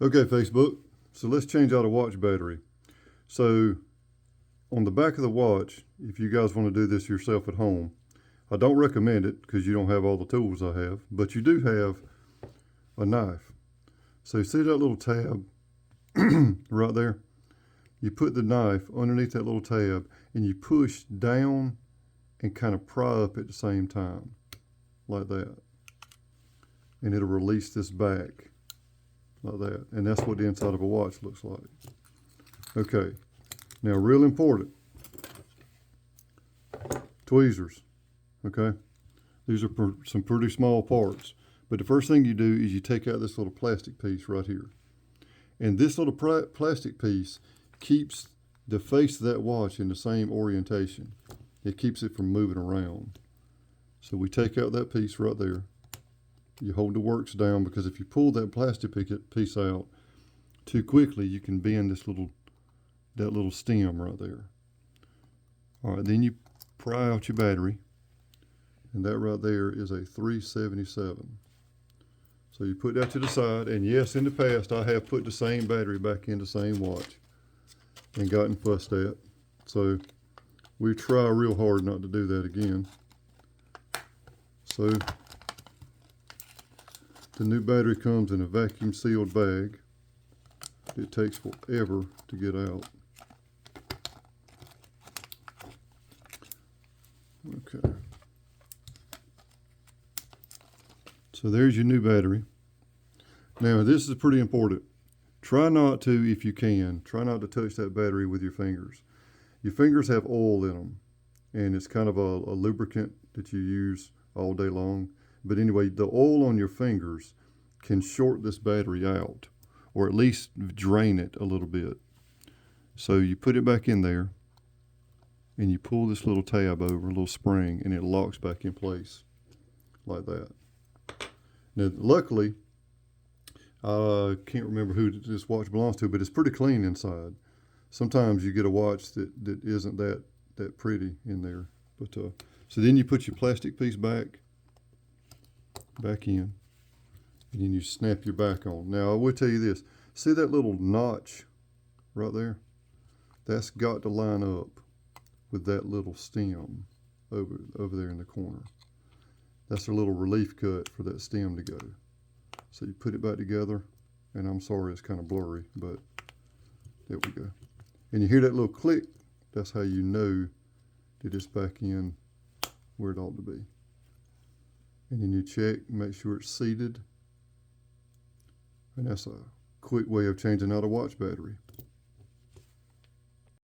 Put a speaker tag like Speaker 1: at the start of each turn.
Speaker 1: Okay, Facebook. So let's change out a watch battery. So on the back of the watch, if you guys want to do this yourself at home, I don't recommend it because you don't have all the tools I have, but you do have a knife. So you see that little tab right there? You put the knife underneath that little tab and you push down and kind of pry up at the same time, like that. And it'll release this back, like that. And that's what the inside of a watch looks like. Okay, now real important, tweezers, okay? These are some pretty small parts. But the first thing you do is you take out this little plastic piece right here. And this little plastic piece keeps the face of that watch in the same orientation. It keeps it from moving around. So we take out that piece right there. You hold the works down because if you pull that plastic piece out too quickly, you can bend that little stem right there. All right, then you pry out your battery, and that right there is a 377. So you put that to the side, and yes, in the past I have put the same battery back in the same watch and gotten fussed at. So we try real hard not to do that again. So the new battery comes in a vacuum sealed bag. It takes forever to get out. Okay. So there's your new battery. Now this is pretty important. Try not to, if you can, try not to touch that battery with your fingers. Your fingers have oil in them, and it's kind of a lubricant that you use all day long. But anyway, the oil on your fingers can short this battery out, or at least drain it a little bit. So you put it back in there, and you pull this little tab over, a little spring, and it locks back in place like that. Now, luckily, I can't remember who this watch belongs to, but it's pretty clean inside. Sometimes you get a watch that isn't that pretty in there. But so then you put your plastic piece back in, and then you snap your back on. Now I will tell you this: see that little notch right there? That's got to line up with that little stem over there in the corner. That's a little relief cut for that stem to go. So you put it back together, and I'm sorry it's kind of blurry, but there we go. And you hear that little click, that's how you know that it's back in where it ought to be. And then you check, make sure it's seated. And that's a quick way of changing out a watch battery.